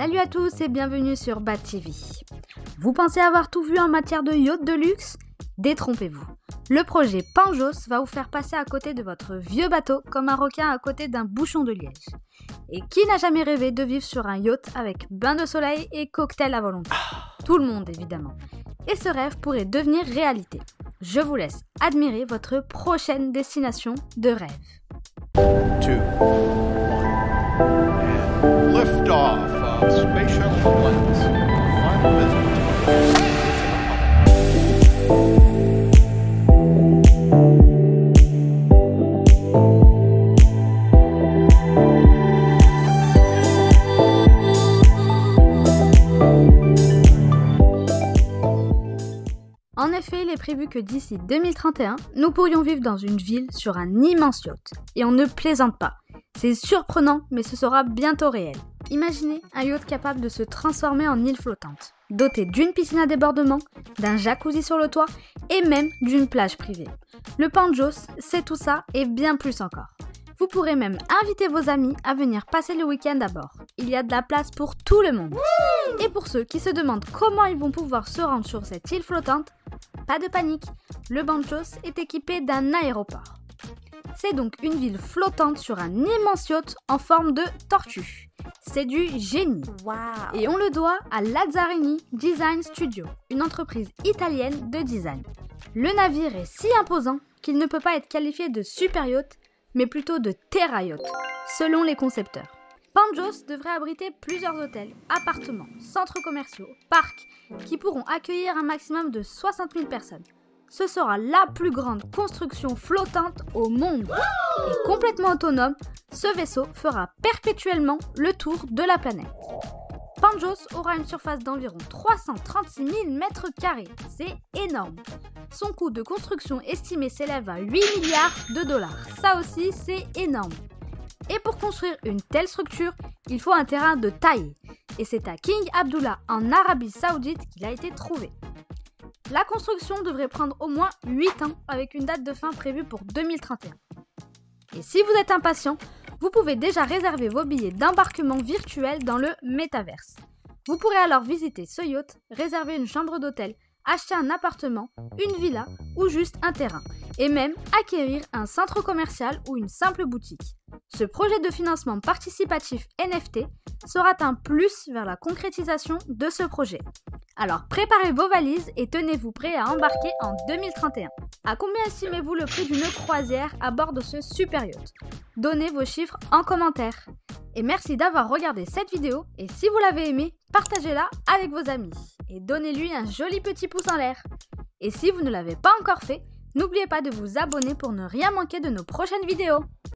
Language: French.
Salut à tous et bienvenue sur Bad TV. Vous pensez avoir tout vu en matière de yacht de luxe? Détrompez-vous. Le projet Panjos va vous faire passer à côté de votre vieux bateau comme un requin à côté d'un bouchon de liège. Et qui n'a jamais rêvé de vivre sur un yacht avec bain de soleil et cocktail à volonté? Tout le monde évidemment. Et ce rêve pourrait devenir réalité. Je vous laisse admirer votre prochaine destination de rêve. 2, 1, and lift off of Spaceship One. Final visit. En effet, il est prévu que d'ici 2031, nous pourrions vivre dans une ville sur un immense yacht. Et on ne plaisante pas. C'est surprenant, mais ce sera bientôt réel. Imaginez un yacht capable de se transformer en île flottante, doté d'une piscine à débordement, d'un jacuzzi sur le toit et même d'une plage privée. Le Panjos, c'est tout ça et bien plus encore. Vous pourrez même inviter vos amis à venir passer le week-end à bord. Il y a de la place pour tout le monde. Et pour ceux qui se demandent comment ils vont pouvoir se rendre sur cette île flottante, pas de panique, le Panjos est équipé d'un aéroport. C'est donc une ville flottante sur un immense yacht en forme de tortue. C'est du génie. Wow. Et on le doit à Lazzarini Design Studio, une entreprise italienne de design. Le navire est si imposant qu'il ne peut pas être qualifié de super yacht, mais plutôt de terra yacht, selon les concepteurs. Panjos devrait abriter plusieurs hôtels, appartements, centres commerciaux, parcs, qui pourront accueillir un maximum de 60 000 personnes. Ce sera la plus grande construction flottante au monde. Et complètement autonome, ce vaisseau fera perpétuellement le tour de la planète. Panjos aura une surface d'environ 336 000 m². C'est énorme. Son coût de construction estimé s'élève à 8 milliards de dollars. Ça aussi, c'est énorme. Et pour construire une telle structure, il faut un terrain de taille. Et c'est à King Abdullah, en Arabie Saoudite, qu'il a été trouvé. La construction devrait prendre au moins 8 ans, avec une date de fin prévue pour 2031. Et si vous êtes impatient, vous pouvez déjà réserver vos billets d'embarquement virtuel dans le métaverse. Vous pourrez alors visiter ce yacht, réserver une chambre d'hôtel, acheter un appartement, une villa ou juste un terrain, et même acquérir un centre commercial ou une simple boutique. Ce projet de financement participatif NFT sera un plus vers la concrétisation de ce projet. Alors préparez vos valises et tenez-vous prêts à embarquer en 2031. À combien estimez-vous le prix d'une croisière à bord de ce super yacht? Donnez vos chiffres en commentaire. Et merci d'avoir regardé cette vidéo et si vous l'avez aimée, partagez-la avec vos amis et donnez-lui un joli petit pouce en l'air. Et si vous ne l'avez pas encore fait, n'oubliez pas de vous abonner pour ne rien manquer de nos prochaines vidéos.